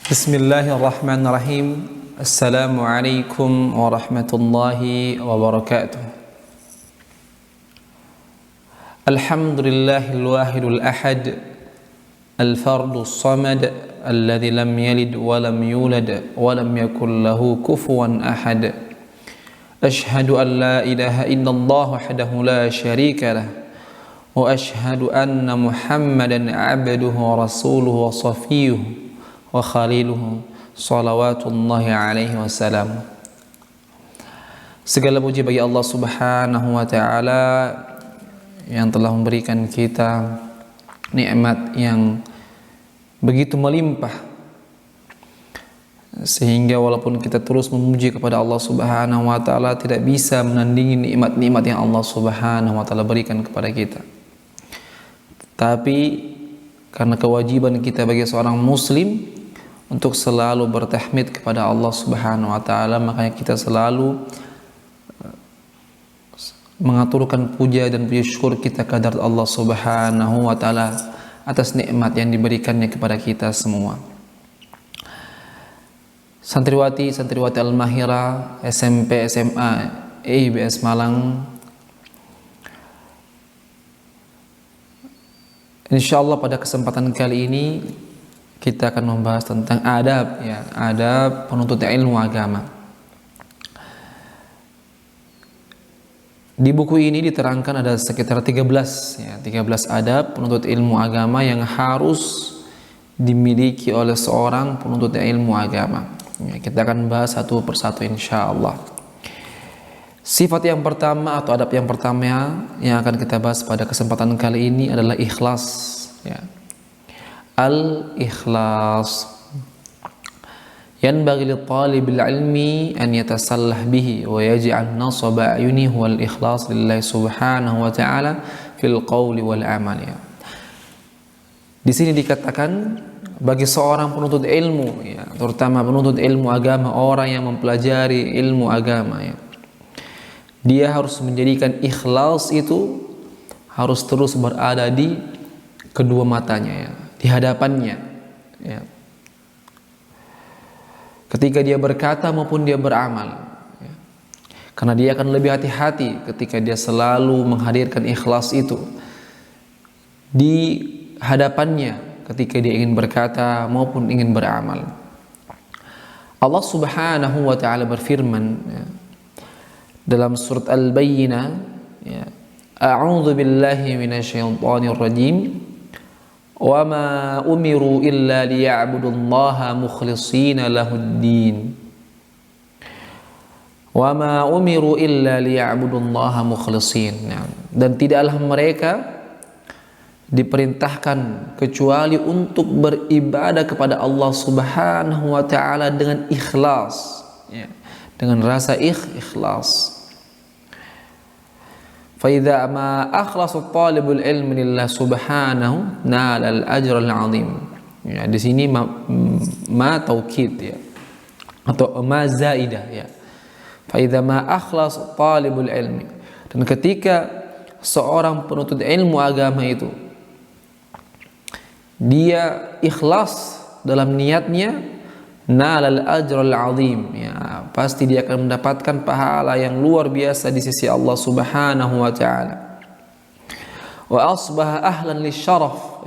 Bismillahirrahmanirrahim. Assalamualaikum warahmatullahi wabarakatuh. Alhamdulillahil wahidul ahad, al-fardus samad, alladzi lam yalid wa lam yulad wa lam yakul lahu kufuwan ahad. Ashhadu an la ilaha illallah wahdahu la syarika lah wa ashhadu anna Muhammadan abduhu wa rasuluhu wa safiyuhu wa khaliluhu salawatullahi alaihi wasallam. Segala puji bagi Allah Subhanahu wa taala yang telah memberikan kita nikmat yang begitu melimpah, sehingga walaupun kita terus memuji kepada Allah Subhanahu wa taala tidak bisa menandingi nikmat-nikmat yang Allah Subhanahu wa taala berikan kepada kita. Tapi karena kewajiban kita bagi seorang muslim untuk selalu bertahmid kepada Allah Subhanahu wa taala, makanya kita selalu mengaturkan puja dan puji syukur kita kepada Allah Subhanahu wa taala atas nikmat yang diberikannya kepada kita semua. Santriwati Al-Mahira SMP SMA IBS Malang, insyaallah pada kesempatan kali ini kita akan membahas tentang adab, adab penuntut ilmu agama. Di buku ini diterangkan ada sekitar 13 adab penuntut ilmu agama yang harus dimiliki oleh seorang penuntut ilmu agama. Kita akan bahas satu persatu insyaallah. Sifat yang pertama atau adab yang pertama yang akan kita bahas pada kesempatan kali ini adalah ikhlas. Al-ikhlas. Yanbaghi li-talibil ilmi an yatasallah bihi wa yaj'al nasaba a'yunihi wal ikhlas lillahi subhanahu wa ta'ala fil qawli wal amal. Di sini dikatakan bagi seorang penuntut ilmu, terutama penuntut ilmu agama, orang yang mempelajari ilmu agama, dia harus menjadikan ikhlas itu harus terus berada di kedua matanya, di hadapannya, ketika dia berkata maupun dia beramal, karena dia akan lebih hati-hati ketika dia selalu menghadirkan ikhlas itu di hadapannya ketika dia ingin berkata maupun ingin beramal. Allah Subhanahu wa ta'ala berfirman dalam surat Al-Bayyinah, A'udzu billahi minasyaitonir rajim. Wa ma umiru illa liya'budullaha mukhlishina lahuddin. Wa ma umiru illa liya'budullaha mukhlishin. Dan tidaklah mereka diperintahkan kecuali untuk beribadah kepada Allah Subhanahu wa ta'ala dengan ikhlas, dengan rasa ikhlas. فإذا ما أخلص الطالب العلم لله سبحانه نال الأجر العظيم. Di sini ma taukid, atau ma zaidah, فإذا ما أخلص طالب العلم. Dan ketika seorang penuntut ilmu agama itu dia ikhlas dalam niatnya, nalal ajral azim, pasti dia akan mendapatkan pahala yang luar biasa di sisi Allah Subhanahu wa taala. Wa asbaha ahlan lisyaraf,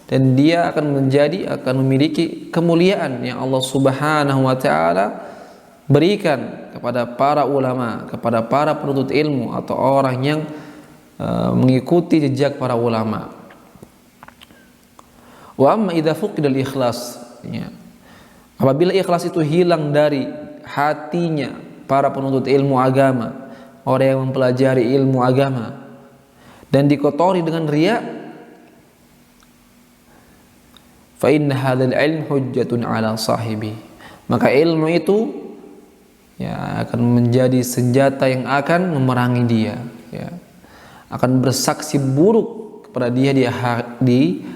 dan dia akan memiliki kemuliaan yang Allah Subhanahu wa taala berikan kepada para ulama, kepada para penuntut ilmu atau orang yang mengikuti jejak para ulama. Wa amma idza fuqidal ikhlas, apabila ikhlas itu hilang dari hatinya para penuntut ilmu agama, orang yang mempelajari ilmu agama, dan dikotori dengan riya, fa inna hadzal ilm hujjatun ala sahibi, maka ilmu itu akan menjadi senjata yang akan memerangi dia, akan bersaksi buruk kepada dia di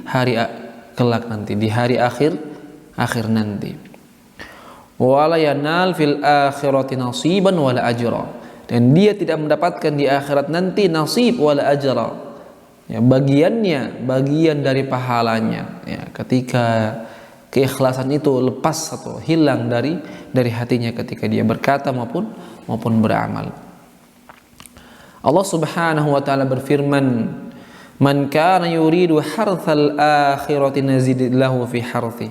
hari kelak nanti, di hari akhir nanti. Wala yanal fil akhirati nasiban wala ajra, dan dia tidak mendapatkan di akhirat nanti nasib wala ajra, bagian dari pahalanya, ketika keikhlasan itu lepas atau hilang dari hatinya ketika dia berkata maupun beramal. Allah Subhanahu wa taala berfirman, "Man kana yuridu harthal akhirati nazid lahu fi harthi."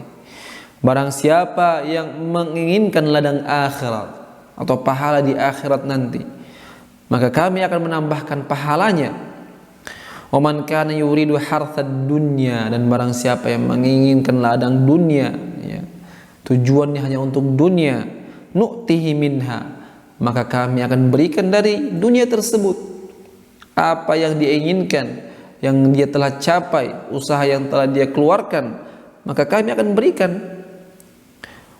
Barang siapa yang menginginkan ladang akhirat atau pahala di akhirat nanti, maka kami akan menambahkan pahalanya. Wa man kana yuridu harthad dunya, dan barang siapa yang menginginkan ladang dunia, ya, tujuannya hanya untuk dunia, nu'tihi minha, maka kami akan berikan dari dunia tersebut apa yang dia inginkan, yang dia telah capai, usaha yang telah dia keluarkan, maka kami akan berikan.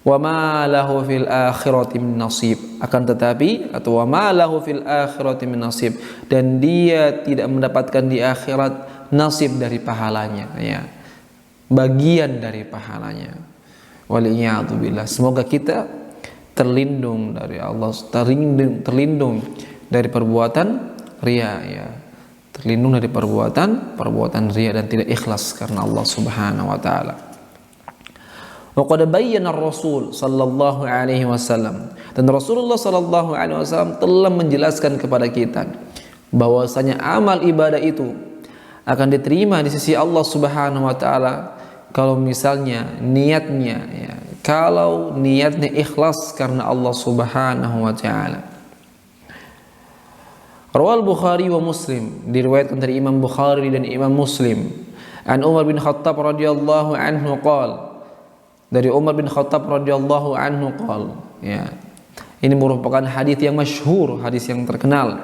Wa ma lahu fil akhirati min nasib, akan tetapi atau wa ma lahu fil akhirati min nasib, dan dia tidak mendapatkan di akhirat nasib dari pahalanya, ya, bagian dari pahalanya. Waliyadu billah. Semoga kita terlindung dari Allah, terlindung dari perbuatan riya, ya, terlindung dari perbuatan riya dan tidak ikhlas karena Allah Subhanahu wa taala. Wa qad bayyana ar-Rasul sallallahu alaihi wasallam, dan Rasulullah sallallahu alaihi wasallam telah menjelaskan kepada kita bahwasanya amal ibadah itu akan diterima di sisi Allah Subhanahu wa taala kalau misalnya niatnya, ya, kalau niatnya ikhlas karena Allah Subhanahu wa taala. Rawal Bukhari wa Muslim, diriwayatkan dari Imam Bukhari dan Imam Muslim, an Umar bin Khattab radhiyallahu anhu qala, dari Umar bin Khattab radhiyallahu anhu qala, ya, ini merupakan hadis yang masyhur, hadis yang terkenal.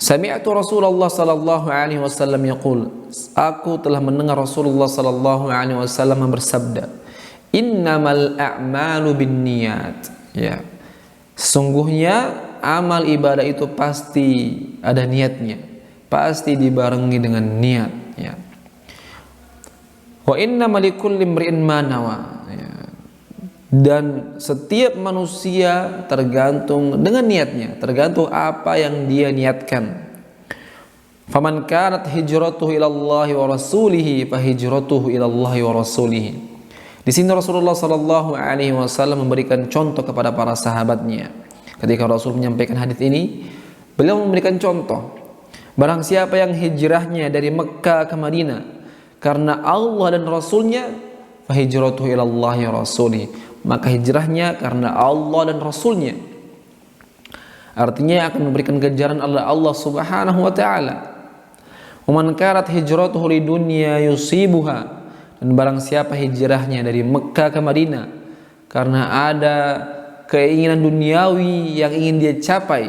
Sami'tu Rasulullah sallallahu alaihi wasallam yaqul, aku telah mendengar Rasulullah sallallahu alaihi wasallam bersabda, innamal a'malu binniyat, ya, sesungguhnya amal ibadah itu pasti ada niatnya, pasti dibarengi dengan niat, ya. Wa inna malikulli imri'in ma nawa, ya, dan setiap manusia tergantung dengan niatnya, tergantung apa yang dia niatkan. Faman kanat hijratuhu ila Allah wa rasulihi fa hijratuhu ila Allah wa rasulihi. Di sini Rasulullah sallallahu alaihi wasallam memberikan contoh kepada para sahabatnya. Ketika Rasul menyampaikan hadis ini, beliau memberikan contoh. Barang siapa yang hijrahnya dari Mekkah ke Madinah karena Allah dan Rasulnya, fa hijratuhu ila Allah wa rasulih, maka hijrahnya karena Allah dan Rasulnya. Artinya akan memberikan ganjaran Allah Subhanahu wa taala. Wa man kanat hijratuhu lidunya yusibuha, dan barang siapa hijrahnya dari Mekkah ke Madinah karena ada keinginan duniawi yang ingin dia capai,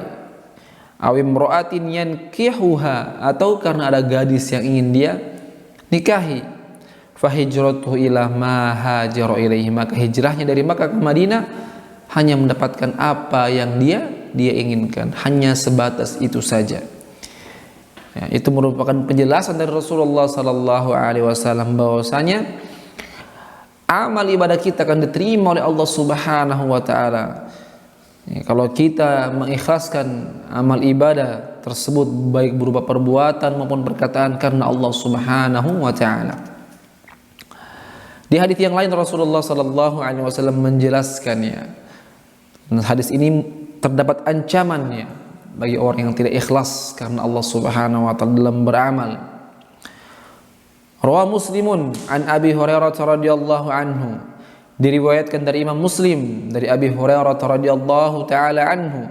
awim ro'atin yankihuha, atau karena ada gadis yang ingin dia nikahi, fa hijratuhu ila ma hajara ilaihi, maka hijrahnya dari Makkah ke Madinah hanya mendapatkan apa yang dia inginkan, hanya sebatas itu saja. Ya, itu merupakan penjelasan dari Rasulullah sallallahu alaihi wasallam bahwasanya amal ibadah kita akan diterima oleh Allah Subhanahu wa taala. Ya, kalau kita mengikhlaskan amal ibadah tersebut baik berupa perbuatan maupun perkataan karena Allah Subhanahu wa taala. Di hadis yang lain Rasulullah sallallahu alaihi wasallam menjelaskannya. Hadis ini terdapat ancamannya bagi orang yang tidak ikhlas karena Allah Subhanahu wa taala dalam beramal. Rawa Muslimun an Abi Hurairah radhiyallahu anhu, diriwayatkan dari Imam Muslim dari Abi Hurairah radhiyallahu taala anhu,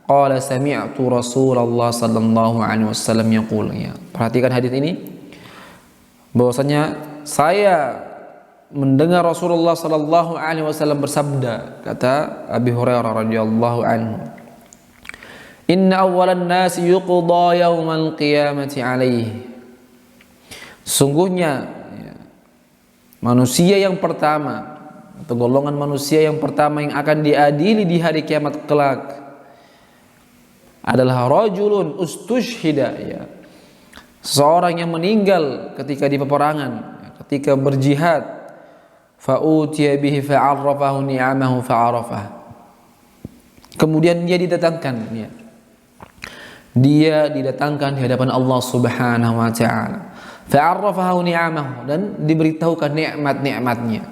qala sami'tu Rasulullah sallallahu alaihi wasallam yaqul, ya. Perhatikan hadis ini, bahwasanya saya mendengar Rasulullah sallallahu alaihi wasallam bersabda, kata Abi Hurairah radhiyallahu anhu, inna awwalan nasi yuqda yaumal qiyamati alaihi, sungguhnya, ya, manusia yang pertama atau golongan manusia yang pertama yang akan diadili di hari kiamat kelak adalah rajulun ustushhida, ya, seseorang yang meninggal ketika di peperangan, ketika berjihad, fa'utiya bihi fa'arrafahu ni'amahu fa'arafah, kemudian dia didatangkan, ya, dia didatangkan di hadapan Allah Subhanahu wa taala, Fa'arrafahu ni'amahu, dan diberitahukan nikmat-nikmatnya.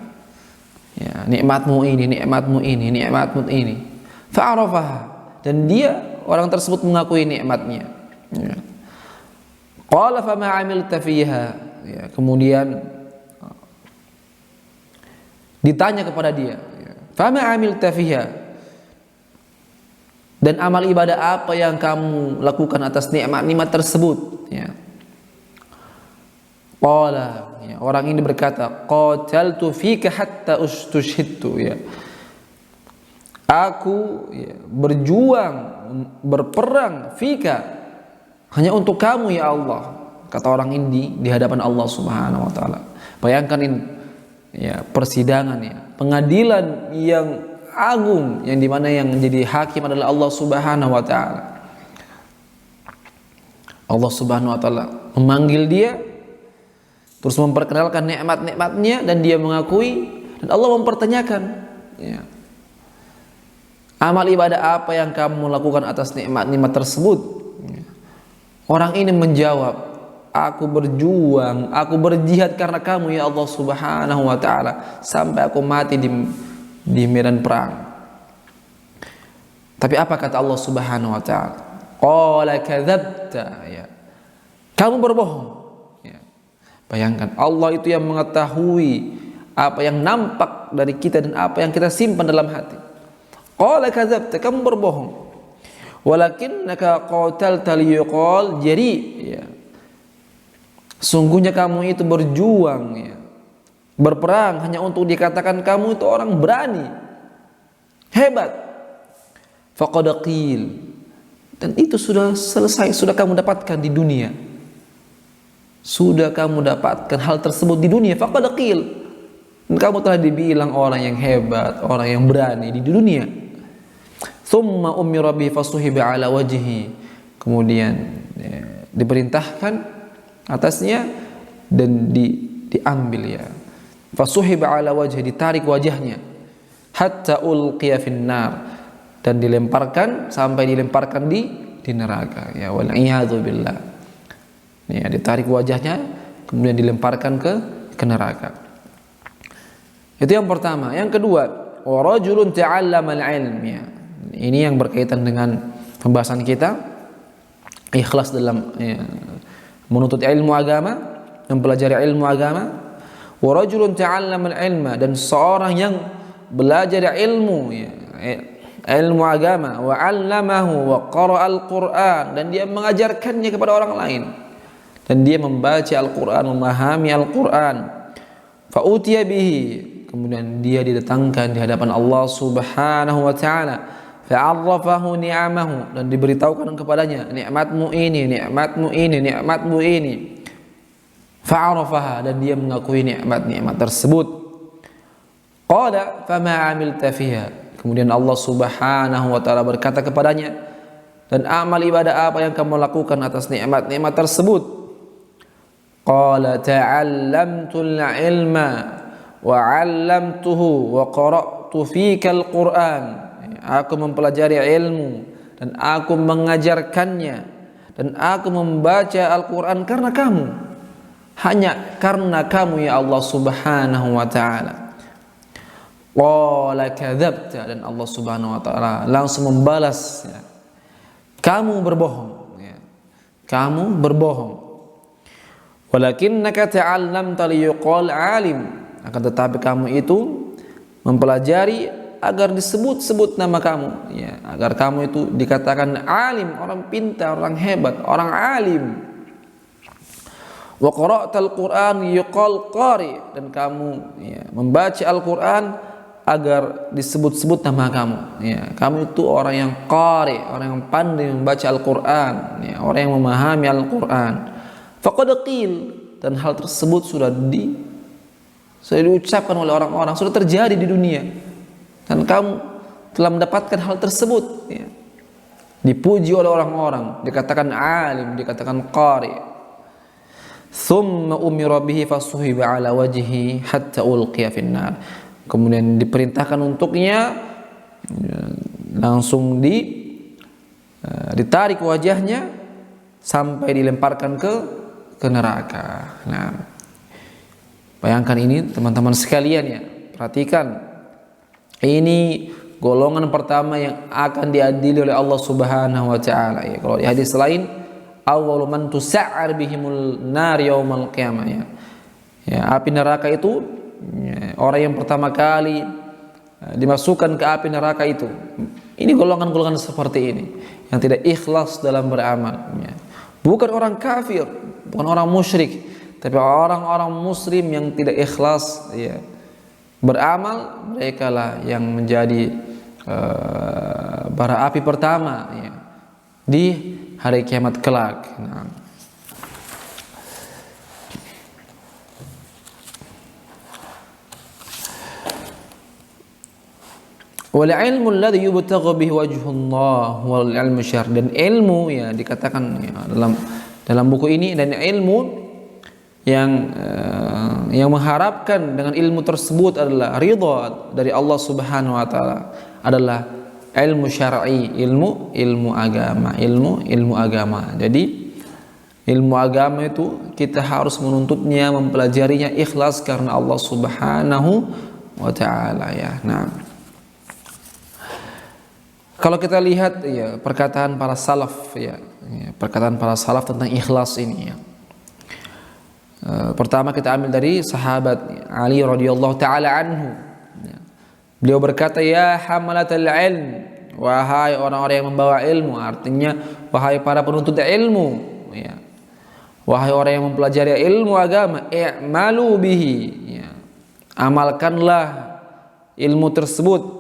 Ya, nikmatmu ini, nikmatmu ini, nikmatmu ini. Fa'arafaha, dan dia orang tersebut mengakui nikmatnya. Ya. Qala fama 'amilta fiha. Ya, kemudian ditanya kepada dia, fama 'amilta fiha, dan amal ibadah apa yang kamu lakukan atas nikmat-nikmat tersebut? Ya. Qala, ya, orang ini berkata, qataltu fika hatta ustushhidtu, ya. Aku, ya, berjuang, berperang fika, hanya untuk kamu ya Allah, kata orang ini di hadapan Allah Subhanahu wa taala. Bayangkan ini, ya, persidangan, ya, pengadilan yang agung, yang dimana yang menjadi hakim adalah Allah Subhanahu wa taala. Allah Subhanahu wa taala memanggil dia, terus memperkenalkan nikmat-nikmatnya, dan dia mengakui, dan Allah mempertanyakan, ya, amal ibadah apa yang kamu lakukan atas nikmat-nikmat tersebut? Ya. Orang ini menjawab, aku berjuang, aku berjihad karena kamu ya Allah Subhanahu wa taala, sampai aku mati di medan perang. Tapi apa kata Allah Subhanahu wa taala? Qala kadzabta, ya. Kamu berbohong. Bayangkan, Allah itu yang mengetahui apa yang nampak dari kita dan apa yang kita simpan dalam hati. Qala kadzabta, kamu berbohong. Walakinnaka qatalta liyuqal jari, ya. Sungguhnya kamu itu berjuang, ya, berperang hanya untuk dikatakan kamu itu orang berani, hebat. Faqad qil, dan itu sudah selesai, sudah kamu dapatkan di dunia. Sudah kamu dapatkan hal tersebut di dunia. Faqad qil, dan kamu telah dibilang orang yang hebat, orang yang berani di dunia. Thumma umira bihi fasuhiba ala wajhi, kemudian, ya, diperintahkan atasnya dan diambil, ya, fasuhiba ala wajhi, ditarik wajahnya, hatta ulqiya finnar, dan dilemparkan sampai dilemparkan di neraka, ya, wal iyadzu billah. Ya, ditarik wajahnya kemudian dilemparkan ke neraka. Itu yang pertama. Yang kedua, wa rajulun ta'allama al-ilm, ya. Ini yang berkaitan dengan pembahasan kita, ikhlas dalam, ya, menuntut ilmu agama, mempelajari ilmu agama. Wa rajulun ta'allama al-ilma, dan seorang yang belajar ilmu, ya, ilmu agama, wa 'allamahu wa qara'a al-Qur'an, dan dia mengajarkannya kepada orang lain, dan dia membaca Al-Quran, memahami Al-Quran. Fa'utiya bihi, kemudian dia didatangkan di hadapan Allah Subhanahu wa ta'ala. Fa'arrafahu ni'amahu, dan diberitahukan kepadanya, nikmatmu ini, nikmatmu ini, nikmatmu ini. Fa'arrafaha, dan dia mengakui nikmat-nikmat tersebut. Qala fama 'amilta fiha, kemudian Allah Subhanahu wa ta'ala berkata kepadanya, dan amal ibadah apa yang kamu lakukan atas nikmat-nikmat tersebut? Qala ta'allamtul ilma wa 'allamtuhu wa qara'tu fika al-Qur'an. Aku mempelajari ilmu dan aku mengajarkannya, dan aku membaca Al-Qur'an karena kamu, hanya karena kamu ya Allah Subhanahu wa ta'ala. Qala kadzabta, dan Allah Subhanahu wa ta'ala langsung membalas, ya, kamu berbohong, ya. Kamu berbohong. Walakinnaka ta'allamta liyuqal 'alim, akan tetapi kamu itu mempelajari agar disebut-sebut nama kamu, ya, agar kamu itu dikatakan alim, orang pintar, orang hebat, orang alim. Wa qara'tal Qur'an yuqal qari, dan kamu, ya, membaca Al-Qur'an agar disebut-sebut nama kamu, ya, kamu itu orang yang qari, orang yang pandai membaca Al-Qur'an, ya, orang yang memahami Al-Qur'an. Faqad qil, dan hal tersebut sudah diucapkan oleh orang-orang, sudah terjadi di dunia, dan kamu telah mendapatkan hal tersebut, ya. Dipuji oleh orang-orang, dikatakan alim, dikatakan qari. Thumma umira bihi fasuhiba ala wajhi hatta ulqiya finnar, kemudian diperintahkan untuknya, ya, langsung ditarik wajahnya sampai dilemparkan ke ke neraka. Nah, bayangkan ini teman-teman sekalian ya. Perhatikan, ini golongan pertama yang akan diadili oleh Allah Subhanahu wa taala ya. Kalau di hadis lain, awwalu man tusa'ar bihimul nar yaumal qiyamah ya. Ya, api neraka itu ya, orang yang pertama kali dimasukkan ke api neraka itu. Ini golongan-golongan seperti ini yang tidak ikhlas dalam beramal ya. Bukan orang kafir, bukan orang musyrik, tapi orang-orang muslim yang tidak ikhlas ya, beramal, mereka lah yang menjadi bara api pertama ya, di hari kiamat kelak. Nah. Wal ilmu alladhi yubtagha bihi wajhullah wal ilmu syar'i, dan ilmu ya dikatakan ya, dalam buku ini, dan ilmu yang mengharapkan dengan ilmu tersebut adalah ridha dari Allah Subhanahu wa taala, adalah ilmu syar'i, ilmu agama. Jadi ilmu agama itu kita harus menuntutnya, mempelajarinya ikhlas karena Allah Subhanahu wa taala ya. Nah, kalau kita lihat ya perkataan para salaf ya, perkataan para salaf tentang ikhlas ini ya. Pertama kita ambil dari sahabat Ali radhiyallahu taala anhu. Beliau berkata, ya hamalatal ilm, wahai orang-orang yang membawa ilmu, artinya wahai para penuntut ilmu ya. Wahai orang yang mempelajari ilmu agama, i'malu bihi ya. Amalkanlah ilmu tersebut.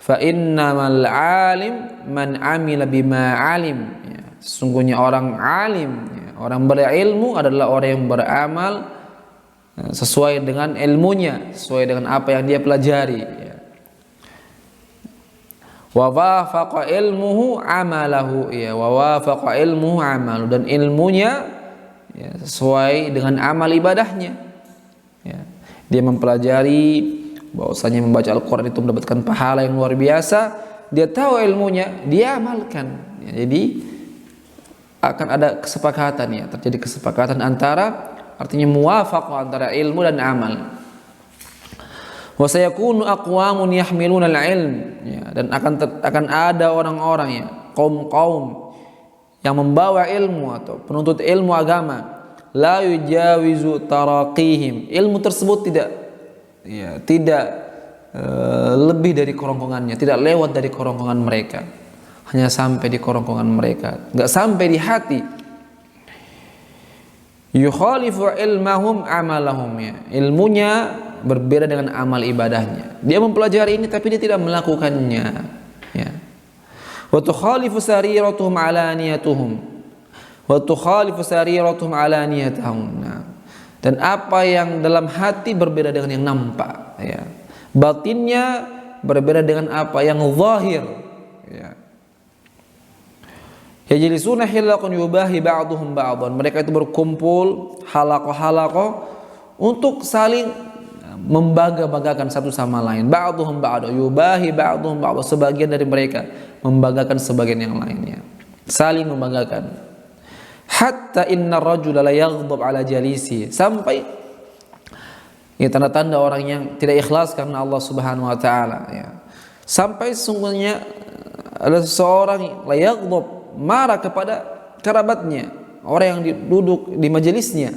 Fa innamal alim man amila bima alim ya. Sesungguhnya orang alim ya, orang berilmu adalah orang yang beramal sesuai dengan ilmunya, sesuai dengan apa yang dia pelajari ya. Wa wafaqa ilmuhu amalahu ya, wa wafaqa ilmuhu amalu, dan ilmunya ya, sesuai dengan amal ibadahnya ya. Dia mempelajari bahwasanya membaca Al-Quran itu mendapatkan pahala yang luar biasa, dia tahu ilmunya, dia amalkan ya. Jadi akan ada kesepakatan ya, terjadi kesepakatan antara, artinya muwafaqah antara ilmu dan amal. Wa sayakunu aqwamun yahmiluna al-ilm ya, dan akan ada orang-orang ya, kaum-kaum yang membawa ilmu atau penuntut ilmu agama, la yujawizu taraqihim, ilmu tersebut tidak lebih dari kerongkongannya, tidak lewat dari kerongkongan mereka, hanya sampai di kerongkongan mereka, enggak sampai di hati. Yukhalifu ilmahum amalahum ya, ilmunya berbeda dengan amal ibadahnya. Dia mempelajari ini tapi dia tidak melakukannya ya. Wa tukhalifu sariratuhum alaniyatuhum, wa tukhalifu sariratuhum alaniyatuhum. Dan apa yang dalam hati berbeda dengan yang nampak ya. Batinnya berbeda dengan apa yang zahir ya. Yajlisuna hilaqan yubahi ba'duhum ba'dan, mereka itu berkumpul halaqah-halaqah untuk saling membangga-banggakan satu sama lain. Ba'duhum ba'du yubahi ba'duhum ba'du, sebagian dari mereka membanggakan sebagian yang lainnya, saling membanggakan. Hatta inna rajula la yaghdab ala jalisi, sampai ini tanda-tanda orang yang tidak ikhlas karena Allah Subhanahu wa taala ya. Sampai sesungguhnya ada seseorang la yaghdab, marah kepada kerabatnya, orang yang duduk di majelisnya,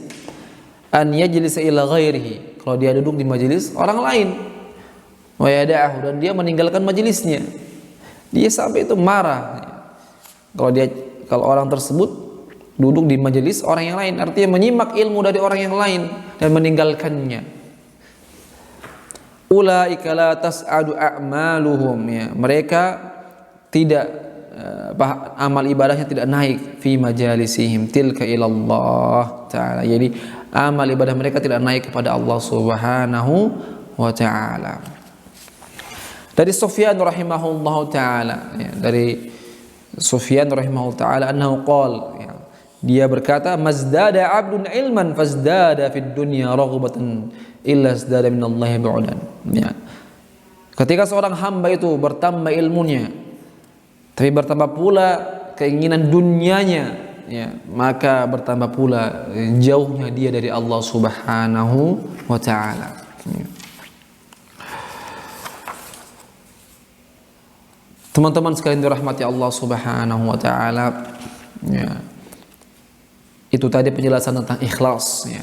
an yajlisa ila ghairihi, kalau dia duduk di majelis orang lain, wa yada'ahu, dan dia meninggalkan majelisnya. Dia sampai itu marah kalau orang tersebut duduk di majelis orang yang lain, artinya menyimak ilmu dari orang yang lain dan meninggalkannya. Ulaika la tas'adu a'maluhum ya, mereka tidak amal ibadahnya tidak naik fi majalisihim tilka ilallah ta'ala. Jadi amal ibadah mereka tidak naik kepada Allah Subhanahu wa ta'ala. Dari Sufyan rahimahullahu ta'ala ya, dari Sufyan rahimahullahu ta'ala annahu qala ya, dia berkata, mazdada 'abdun ilman fazdada fid dunya raghbatan illa zdada minallahi bu'dan ya. Ketika seorang hamba itu bertambah ilmunya, tapi bertambah pula keinginan dunianya ya, maka bertambah pula jauhnya dia dari Allah Subhanahu wa taala. Teman-teman sekalian dirahmati Allah Subhanahu wa taala, ya. Itu tadi penjelasan tentang ikhlas, ya.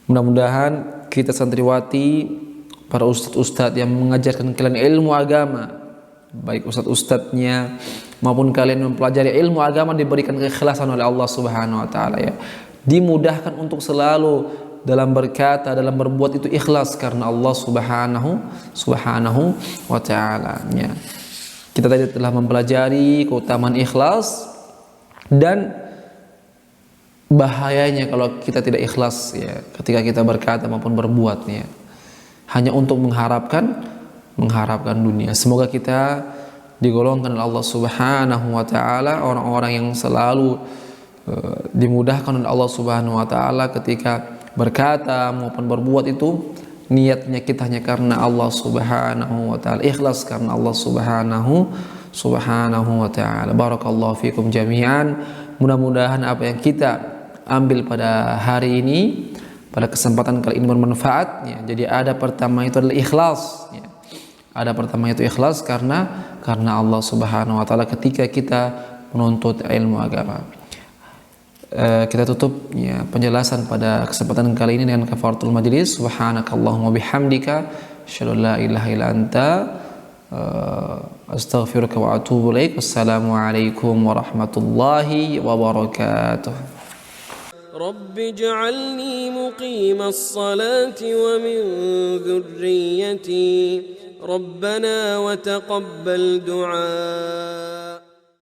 Mudah-mudahan kita santriwati, para ustadz-ustadz yang mengajarkan kalian ilmu agama, baik ustadz-ustadznya maupun kalian mempelajari ilmu agama, diberikan keikhlasan oleh Allah Subhanahu wa taala, ya. Dimudahkan untuk selalu dalam berkata, dalam berbuat itu ikhlas karena Allah Subhanahu wa taala, ya. Kita tadi telah mempelajari keutamaan ikhlas dan bahayanya kalau kita tidak ikhlas, ya, ketika kita berkata maupun berbuat, ya, hanya untuk mengharapkan dunia. Semoga kita digolongkan oleh Allah Subhanahu wa taala orang-orang yang selalu dimudahkan oleh Allah Subhanahu wa taala ketika berkata maupun berbuat itu niatnya kita hanya karena Allah Subhanahu wa taala, ikhlas karena Allah Subhanahu wa taala. Barakallahu fikum jami'an. Mudah-mudahan apa yang kita ambil pada hari ini, pada kesempatan kali ini bermanfaat, ya. Jadi ada pertama itu adalah ikhlas, ya. Ada pertama itu ikhlas karena Allah Subhanahu wa taala ketika kita menuntut ilmu agama. Kita tutup, ya, penjelasan pada kesempatan kali ini dengan kafaratul majlis. Subhanakallahumma bihamdika asyhadu an la ilaha illa anta astaghfiruka wa atubu ilaik. Wassalamu alaikum warahmatullahi wabarakatuh. رب اجعلني مقيم الصلاة ومن ذريتي ربنا وتقبل دعاء